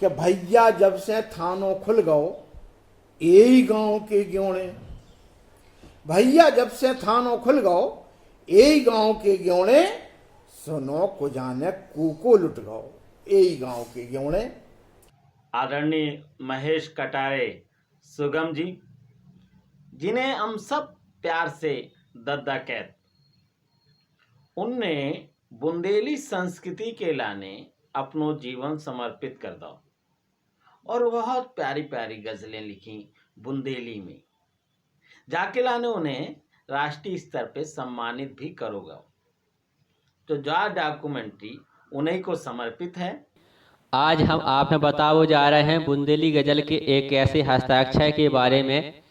कि भैया जब से थानों खुल गओ यही गांव के ग्योड़े, भैया जब से थानों खुल गओ यही गांव के ग्योड़े, सुनो को जाने कूको लुट गओ यही गांव के ग्योड़े। आदरणीय महेश कटारे सुगम जी, जिन्हें हम सब प्यार से दद्दा कहते, उनने बुंदेली संस्कृति के लाने अपनो जीवन समर्पित कर दो और बहुत प्यारी प्यारी गजलें लिखी बुंदेली में, जाके लाने उन्हें राष्ट्रीय स्तर पे सम्मानित भी करोगा। तो जो डॉक्यूमेंट्री उन्हीं को समर्पित है। आज हम आपने बताओ जा रहे हैं बुंदेली गजल के एक ऐसे हस्ताक्षर के बारे में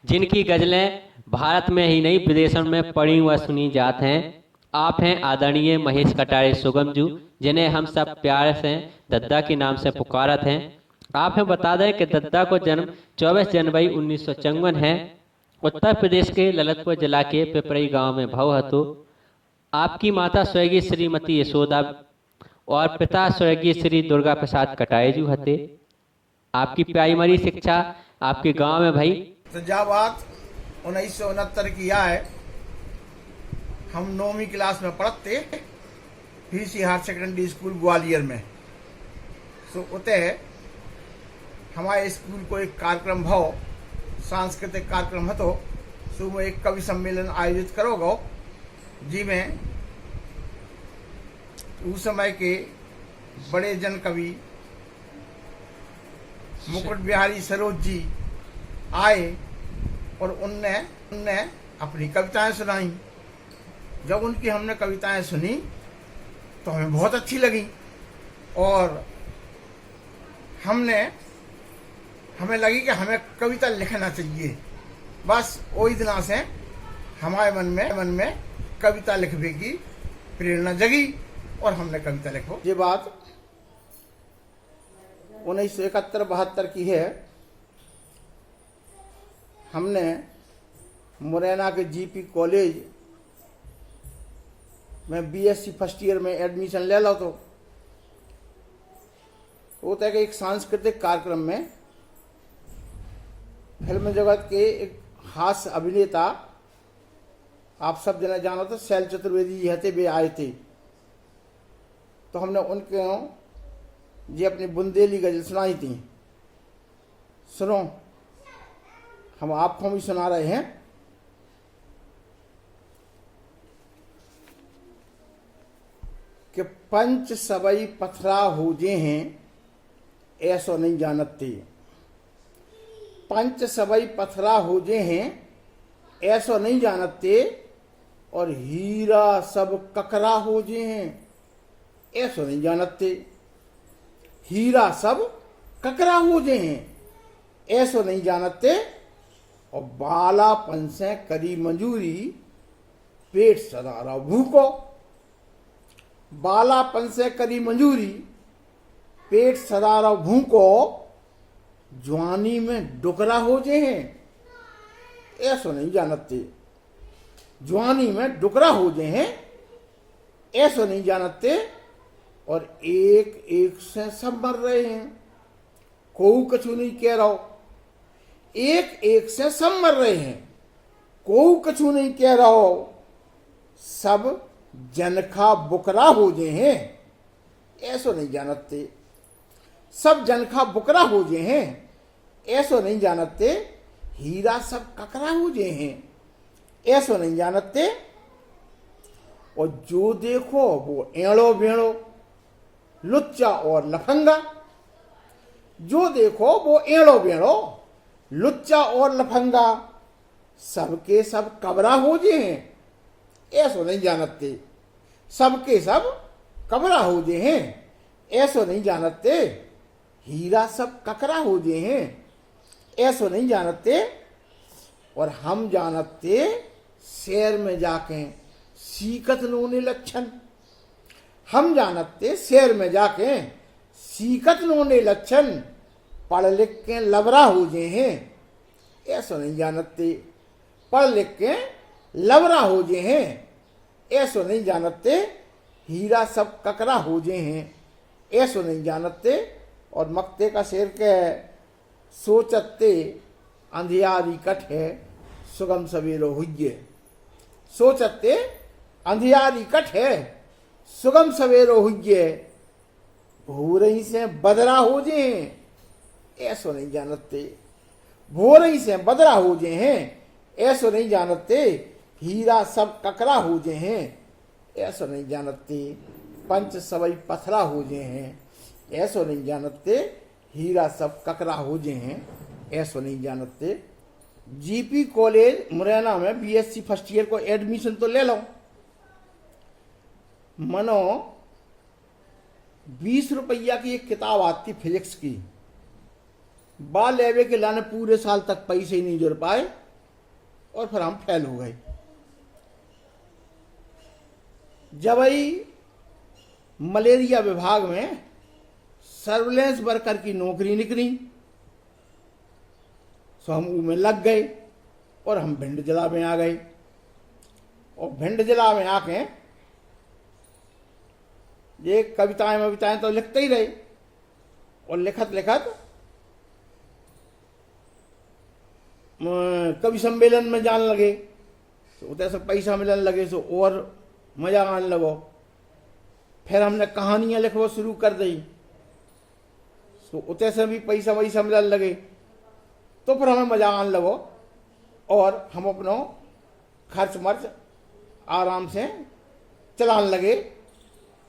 जिनकी गजलें भारत में ही नहीं विदेशों में पढ़ी व सुनी जाती हैं। आप हैं आदरणीय महेश कटारे सुगम जी, जिन्हें हम सब प्यार से दद्दा के नाम से पुकारत हैं। आप हमें बता दें कि दद्दा को जन्म 24 जनवरी 1954 है उत्तर प्रदेश के ललितपुर जिला के पिपरई गांव में भव हतो। आपकी माता स्वर्गीय श्रीमती यशोदा और पिता स्वर्गीय श्री दुर्गा प्रसाद कटारे जी हते। आपकी प्राइमरी शिक्षा आपके गांव में भाई। तो जब बात 1969 की है, हम 9वीं क्लास में पढ़ते PC higher secondary school Gwalior में। तो उते हमारे स्कूल को एक कार्यक्रम भाव सांस्कृतिक कार्यक्रम हतो। सुबह एक कवि सम्मेलन आयोजित करोगे जिसमें उस समय के बड़े जन कवि मुकुट बिहारी सरोज जी आए और उनने अपनी कविताएं सुनाई। जब उनकी हमने कविताएं सुनी तो हमें बहुत अच्छी लगी और हमें लगी कि हमें कविता लिखना चाहिए। बस वही दिना से हमारे मन में कविता लिखने की प्रेरणा जगी और हमने कविता लिखो। ये बात 1971-72 की है। हमने मुरैना के जीपी कॉलेज में बीएससी फर्स्ट ईयर में एडमिशन ले लो। तो होता है कि एक सांस्कृतिक कार्यक्रम में फिल्म जगत के एक हास्य अभिनेता, आप सब जने जानो तो शैल चतुर्वेदी जी हते, वे आए थे। तो हमने उनके जी अपनी बुंदेली गजल सुनाई थी। सुनो, हम आपको भी सुना रहे हैं। कि पंच सबई पथरा हो जे हैं ऐसो नहीं जानते, पंच सबई पथरा हो जे हैं ऐसो नहीं जानते, और हीरा सब ककरा हो जे हैं ऐसो नहीं जानते। हीरा सब ककरा हो जे हैं ऐसो नहीं जानते, और बालापन से करी मंजूरी पेट सदारा भूको। बालापन से करी मंजूरी पेट सदारा भूको, जवानी में डुकरा हो जे हैं ऐसो नहीं जानते। जवानी में डुकरा हो जे हैं ऐसो नहीं जानते, और एक एक से सब मर रहे हैं, कोई कछु नहीं कह रहा। एक एक से सब मर रहे हैं, कोई कछु नहीं कह रहा। सब जनखा बुकरा हो जे हैं ऐसो नहीं जानते। सब जनखा बुकरा हो जे हैं ऐसो नहीं जानते, हीरा सब ककरा हो जे हैं ऐसो नहीं जानते। और जो देखो वो एड़ो बेड़ो, लुच्चा और लफंगा। जो देखो वो एड़ो बेड़ो, लुच्चा और लफंगा, सबके सब कबरा हो जे हैं ऐसो नहीं जानते। सबके सब कबरा हो जे हैं ऐसो नहीं जानते, हीरा सब ककरा हो जे हैं ऐसो नहीं जानते। और हम जानते शहर में जाके सीखत लोने लक्षण। हम जानते शहर में जाके सीखत लोने लक्षण, पढ़ लिख के लबरा हो जे हैं ऐसो नहीं जानते। पढ़ लिख के लबरा हो जे हैं ऐसो नहीं जानते, हीरा सब ककरा हो जे हैं ऐसो नहीं जानते। और मक्ते का शेर के सोचते अंधियारी कट है सुगम सवेरो हुइये। सोचते अंधियारी कट है सुगम सवेरो हुइये, भूरही से बदरा हो जे ऐसो नहीं जानते। भूरही से बदरा हो जे हैं ऐसो नहीं जानते, हीरा सब ककरा हो जे हैं ऐसो नहीं जानते। पंच सवई पथरा हो जे हैं ऐसो नहीं जानते, हीरा सब ककरा हो जे हैं ऐसो नहीं जानते। जीपी कॉलेज मुरैना में बीएससी फर्स्ट ईयर को एडमिशन तो ले लो, मनो 20 रुपया की एक किताब आती फिजिक्स की, बाल लेवे के लाने पूरे साल तक पैसे ही नहीं जुड़ पाए और फिर हम फेल हो गए। जब ही मलेरिया विभाग में सर्विलेंस वर्कर की नौकरी निकली तो हम में लग गए और हम भिंड जिला में आ गए। और भिंड जिला में आके ये कविताएं तो लिखते ही रहे और लिखत लिखत कवि सम्मेलन में जाने लगे तो उतने से पैसा मिलने लगे तो और मजा आने लगो। फिर हमने कहानियां लिखवा शुरू कर दी तो उतने से भी पैसा वैसा मिलने लगे तो फिर हमें मजा आने लगो और हम अपनो खर्च मर्च आराम से चलाने लगे।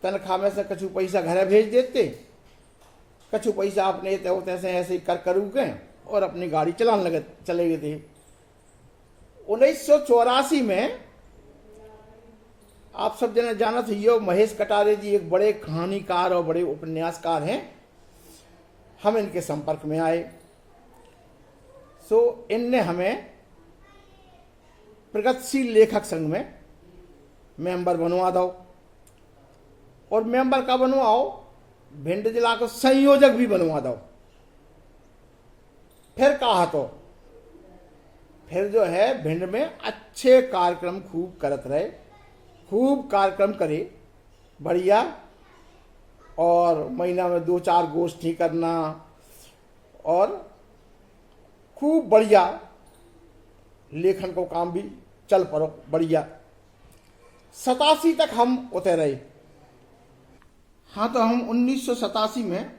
तनख्वाह में से कछु पैसा घर भेज देते, कछु पैसा अपने होते से ऐसे ही करू के और अपनी गाड़ी चले गए थे। 1984 में आप सब जने जाना थे, यो महेश कटारे जी एक बड़े कहानीकार और बड़े उपन्यासकार हैं। हम इनके संपर्क में आए सो इनने हमें प्रगतिशील लेखक संघ में मेंबर बनवा दो और मेंबर का बनवाओ भिंड जिला को संयोजक भी बनवा दो। फिर कहा तो फिर जो है भिंड में अच्छे कार्यक्रम खूब करत रहे, खूब कार्यक्रम करे बढ़िया, और महीना में 2-4 गोष्ठी करना और खूब बढ़िया लेखन को काम भी चल पड़ो बढ़िया। 87 तक हम उतरे रहे। हाँ तो हम 1987 में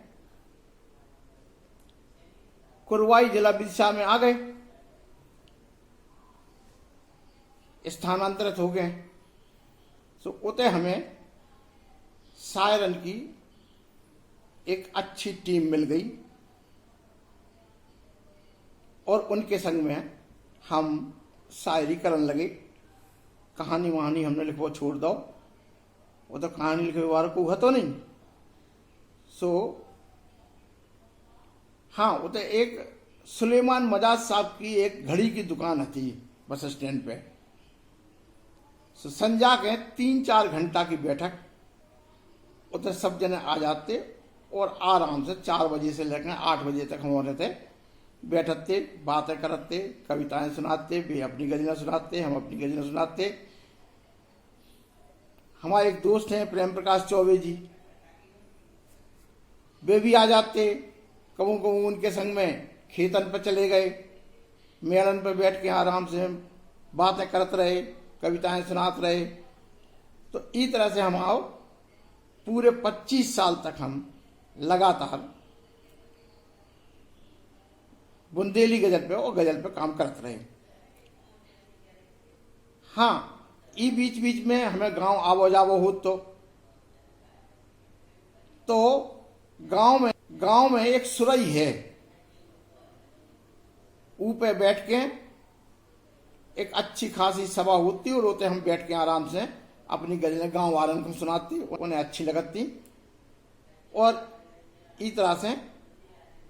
कुरवाई जिला विदिशा में आ गए, स्थानांतरित हो गए। तो उतने हमें शायरन की एक अच्छी टीम मिल गई और उनके संग में हम शायरी करने लगे। कहानी वहानी हमने लिखवा छोड़ दो, वो तो कहानी लिखे वालों को हुआ तो नहीं। सो हाँ वो तो एक सुलेमान मजाज साहब की एक घड़ी की दुकान थी बस स्टैंड पे। सो संजा के 3-4 घंटा की बैठक, उधर सब जने आ जाते और आराम से 4 बजे से लेकर 8 बजे तक हम रहते, बैठते बातें करते, कविताएं सुनाते, वे अपनी गजलें सुनाते, हम अपनी गजलें सुनाते। हमारे एक दोस्त हैं प्रेम प्रकाश चौबे जी, वे भी आ जाते। कबू कबू उनके संग में खेतन पर चले गए, मेलन पर बैठ के आराम से बातें करते रहे, कविताएं सुनाते रहे। तो इस तरह से हम आओ पूरे 25 साल तक हम लगातार बुंदेली गजल पे और गजल पे काम करते रहे। हाँ ई बीच बीच में हमें गांव आवो जावो हो तो गांव में एक सुरई है, ऊपर बैठ के एक अच्छी खासी सभा होती और होते हम बैठ के आराम से अपनी गजलें गांव वालों को सुनाती, उन्हें अच्छी लगती और इस तरह से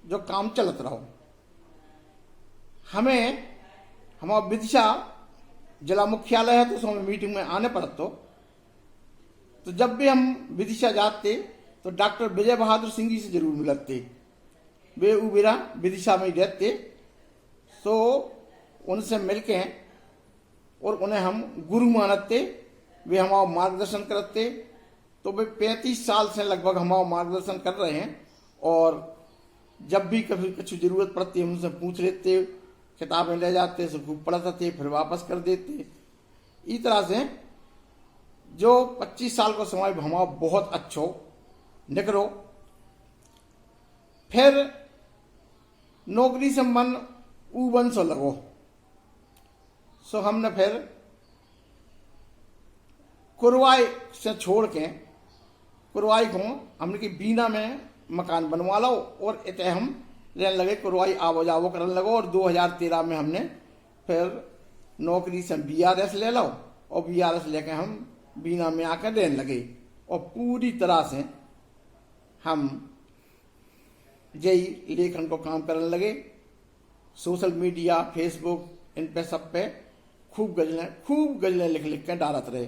जो काम चलत रहो। हमारा विदिशा जिला मुख्यालय है तो हमें मीटिंग में आने पड़ता। तो जब भी हम विदिशा जाते तो डॉक्टर विजय बहादुर सिंह जी से जरूर मिलते, वे उबेरा विदिशा में ही रहते। तो उनसे मिलके और उन्हें हम गुरु मानते, वे हमारा मार्गदर्शन करते। तो वे 35 साल से लगभग हमारा मार्गदर्शन कर रहे हैं और जब भी कभी कुछ जरूरत पड़ती हम उनसे पूछ लेते, किताबें ले जाते, सब खूब पढ़ते थे, फिर वापस कर देते। इस तरह से जो 25 साल को समय हमारा बहुत अच्छो निकलो। फिर नौकरी से मन ऊबन सो लगो, सो हमने फिर कुरवाई से छोड़ के कुरवाई को हमने की बीना में मकान बनवा लो और इतने हम रहने लगे। कुरवाई आवो जावो करने लगो और 2013 में हमने फिर नौकरी से BRS ले लो और BRS लेके हम बीना में आकर रहने लगे और पूरी तरह से हम यही लेखन को काम करने लगे। सोशल मीडिया, फेसबुक, इन पे सब पे खूब गजलें लिख लिख के डालत रहे।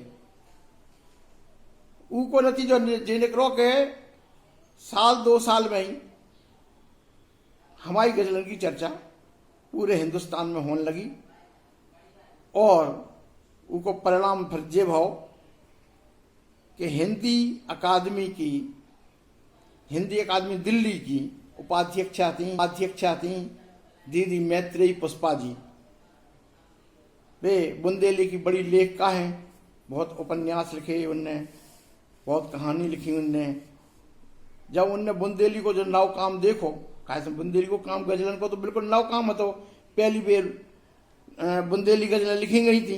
को नतीजो जे निकलो के साल 2 साल में ही हमारी गजलन की चर्चा पूरे हिंदुस्तान में होने लगी और उनको परिणाम फिर जे भाव कि हिंदी अकादमी दिल्ली की उपाध्यक्षा थी दीदी मैत्रेयी पुष्पा जी। वे बुंदेली की बड़ी लेखिका हैं, बहुत उपन्यास लिखे उनने, बहुत कहानी लिखी उनने। जब उनने बुंदेली को जो नव काम देखो, कैसे बुंदेली को काम गजलन को तो बिल्कुल नव काम है, तो पहली बार बुंदेली गजलें लिखी गई थी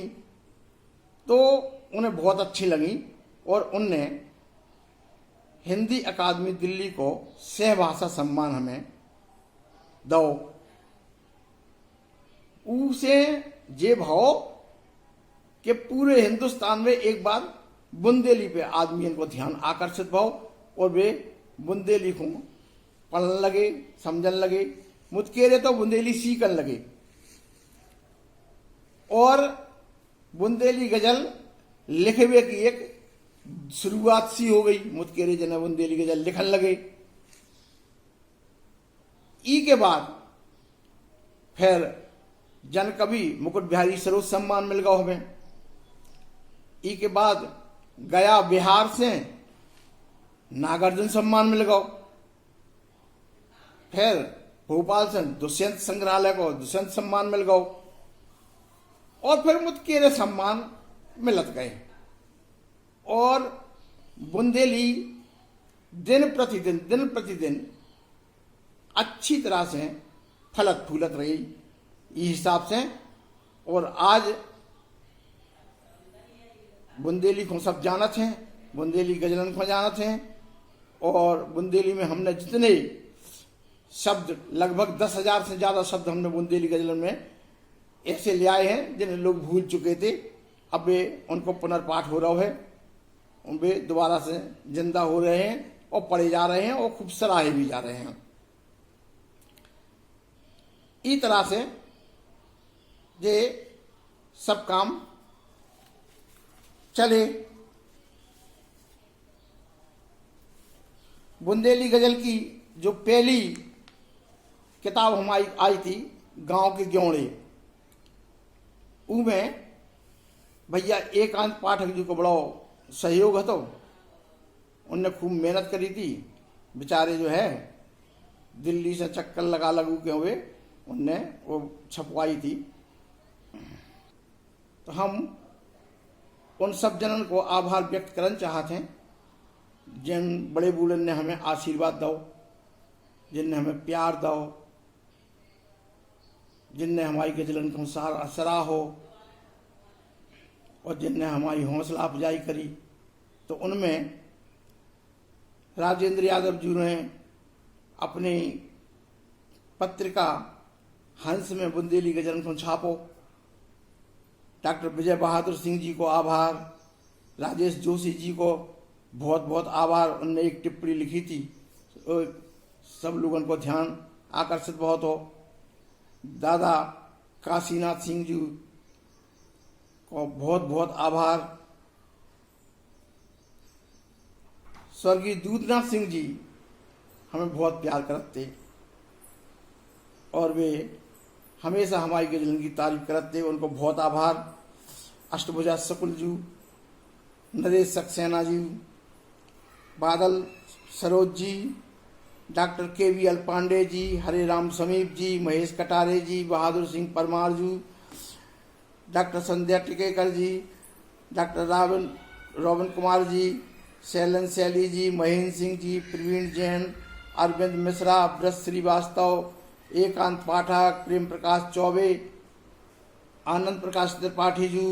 तो उन्हें बहुत अच्छी लगी और उनने हिंदी अकादमी दिल्ली को सहभाषा सम्मान हमें दो। उसे जे भाव कि पूरे हिंदुस्तान में एक बार बुंदेली पे आदमियों को ध्यान आकर्षित भाव और वे बुंदेली को पढ़ने लगे, समझने लगे, मुतकेरे तो बुंदेली सीखने लगे और बुंदेली गजल लिखवे की एक शुरुआत सी हो गई। मुतकेरे जने बुंदेली गजल लिखने लगे। ई के बाद फिर जन कवि मुकुट बिहारी सरोज सम्मान मिल गया हमें। ई के बाद गया बिहार से नागार्जुन सम्मान मिल गया। फिर भोपाल से दुष्यंत संग्रहालय को दुष्यंत सम्मान मिल गया और फिर मुतकेरे सम्मान मिलत गए और बुंदेली दिन प्रतिदिन अच्छी तरह से फलत फूलत रही इस हिसाब से। और आज बुंदेली को सब जानत हैं, बुंदेली गजलन को जानत हैं और बुंदेली में हमने जितने शब्द, लगभग 10,000 से ज्यादा शब्द हमने बुंदेली गजलन में ऐसे ले आए हैं जिन्हें लोग भूल चुके थे। अब वे उनको पुनर्पाठ हो रहा है, वे दोबारा से जिंदा हो रहे हैं और पढ़े जा रहे हैं और खूब सराहे भी जा रहे हैं। इस तरह से ये सब काम चले। बुंदेली गजल की जो पहली किताब हमारी आई थी गांव के ग्योड़े, उनमें भैया एकांत पाठक जी को बड़ा सहयोग है, तो उनने खूब मेहनत करी थी। बेचारे जो है दिल्ली से चक्कर लगा लगू के हुए उनने वो छपवाई थी। तो हम उन सब जनन को आभार व्यक्त करना चाहते हैं जिन बड़े बूढ़े ने हमें आशीर्वाद दो, जिनने हमें प्यार दो, जिनने हमारी गजलन को सराहो और जिनने हमारी हौसला अफजाई करी। तो उनमें राजेंद्र यादव जी ने अपनी पत्रिका हंस में बुंदेली गजलन को छापो। डॉक्टर विजय बहादुर सिंह जी को आभार, राजेश जोशी जी को बहुत बहुत आभार। उनने एक टिप्पणी लिखी थी, सब लोगों को ध्यान आकर्षित बहुत हो। दादा काशीनाथ सिंह जी को बहुत बहुत आभार। स्वर्गीय दूधनाथ सिंह जी हमें बहुत प्यार करते और वे हमेशा हमारी गजलन की तारीफ करते, उनको बहुत आभार। अष्टभुजा शुक्ल जी, नरेश सक्सेना जी, बादल सरोज जी, डॉक्टर KVL पांडे जी, हरे राम समीप जी, महेश कटारे जी, बहादुर सिंह परमार जी, डॉक्टर संध्या टिकेकर जी, doctor robin Kumar ji, Shailene शैली जी, महेंद्र सिंह जी, प्रवीण जैन, अरविंद मिश्रा, ब्रज श्रीवास्तव, एकांत पाठक, प्रेम प्रकाश चौबे, आनंद प्रकाश त्रिपाठी जी,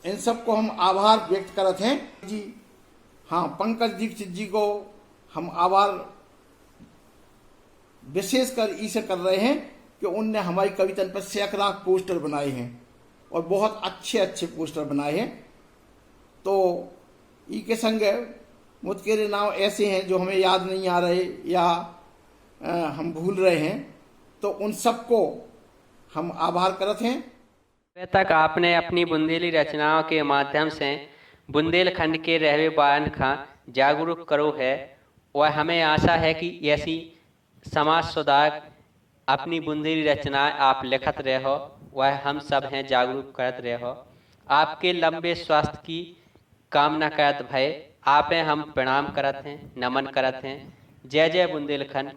इन सबको हम आभार व्यक्त करते हैं जी। हाँ, पंकज दीक्षित जी को हम आभार विशेषकर इसे कर रहे हैं कि उनने हमारी कविता पर सैकड़ा पोस्टर बनाए हैं और बहुत अच्छे अच्छे पोस्टर बनाए हैं। तो ई के संग मुतकेरे नाम ऐसे हैं जो हमें याद नहीं आ रहे या हम भूल रहे हैं, तो उन सबको हम आभार करते हैं। अब तक आपने अपनी बुंदेली रचनाओं के माध्यम से बुंदेलखंड के रहने वालन का जागरूक करो है, और हमें आशा है कि ऐसी समाज सुधार अपनी बुंदेली रचनाएं आप लिखत रहो, वह हम सब हैं जागरूक करत रहो। आपके लंबे स्वास्थ्य की कामना करत भय आपे हम प्रणाम करत हैं, नमन करत हैं। जय जय बुंदेलखंड।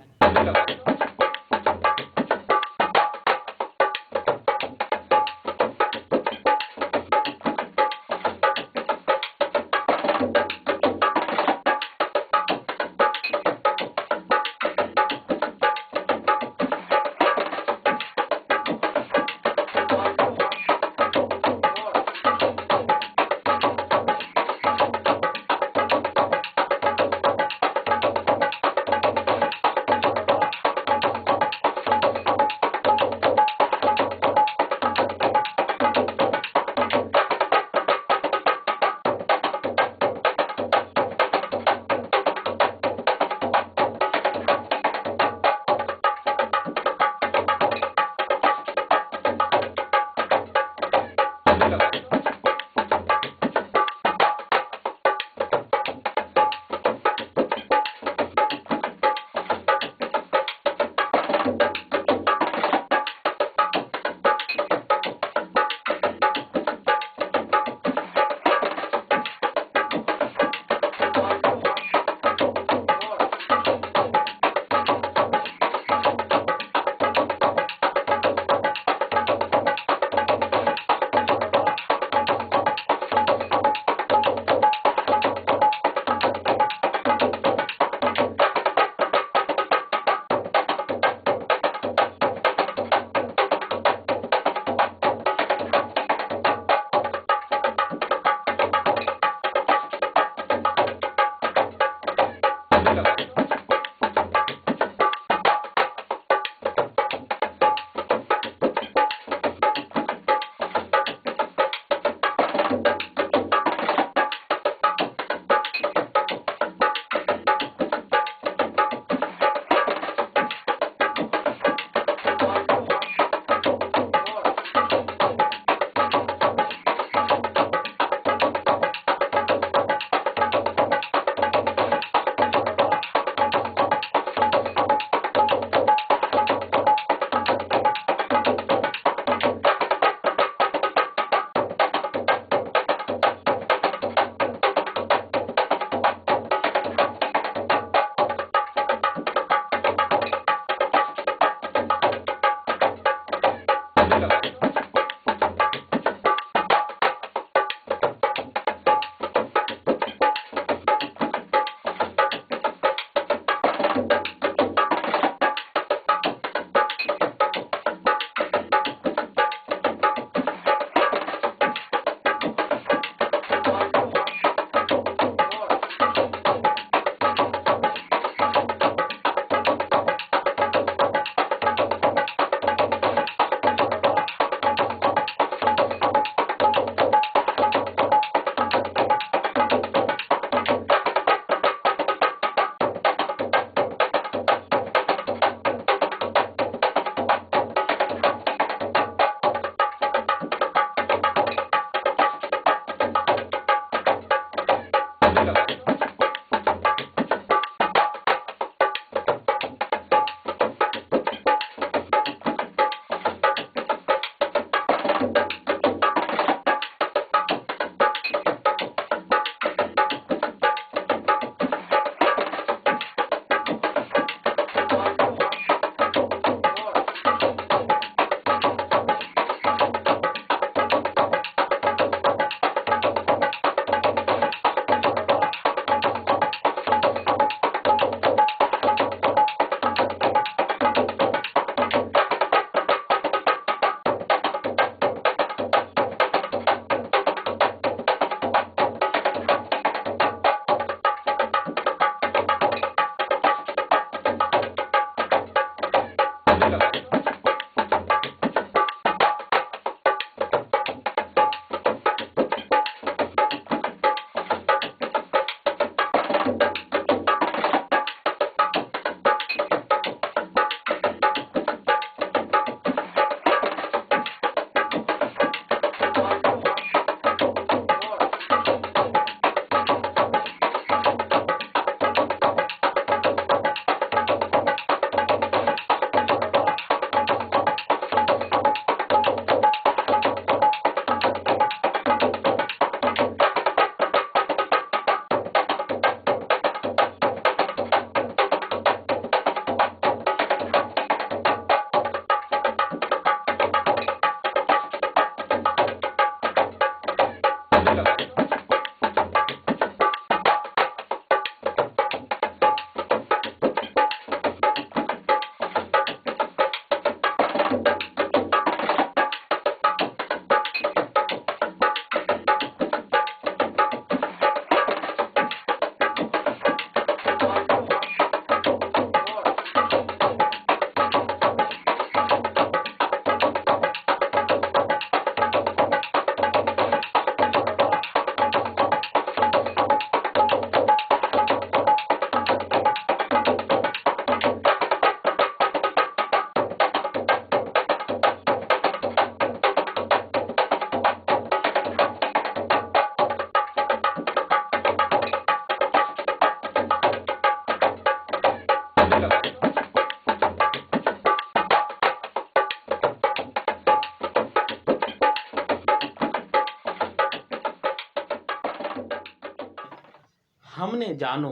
सामने जानो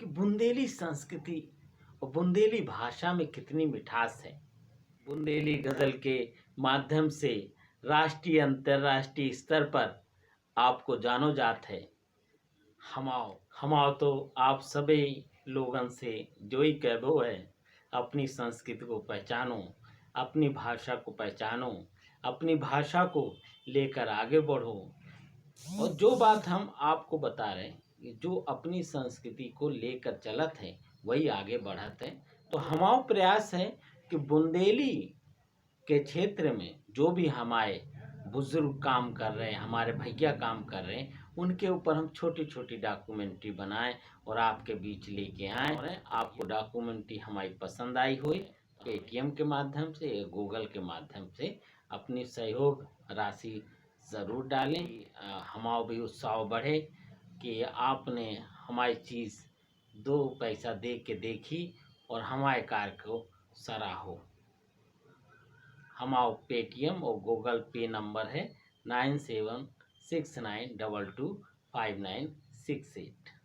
कि बुंदेली संस्कृति और बुंदेली भाषा में कितनी मिठास है। बुंदेली गज़ल के माध्यम से राष्ट्रीय अंतर्राष्ट्रीय स्तर पर आपको जानो जात है। हमाओ तो आप सभी लोगन से जो ही कहबो है, अपनी संस्कृति को पहचानो, अपनी भाषा को पहचानो, अपनी भाषा को लेकर आगे बढ़ो। और जो बात हम आपको बता रहे हैं कि जो अपनी संस्कृति को लेकर चलत है वही आगे बढ़त है। तो हमारा प्रयास है कि बुंदेली के क्षेत्र में जो भी हमारे बुजुर्ग काम कर रहे हैं, हमारे भैया काम कर रहे हैं, उनके ऊपर हम छोटी छोटी डॉक्यूमेंट्री बनाएं और आपके बीच लेके आएँ। और आपको डॉक्यूमेंट्री हमारी पसंद आई हुई, पेटीएम के माध्यम से या गूगल के माध्यम से अपनी सहयोग राशि ज़रूर डालें। हमारा भी उत्साह बढ़े कि आपने हमारी चीज़ 2 पैसा दे के देखी और हमारे कार्य को सराहो। हमारा पेटीएम और गूगल पे नंबर है 9769225968।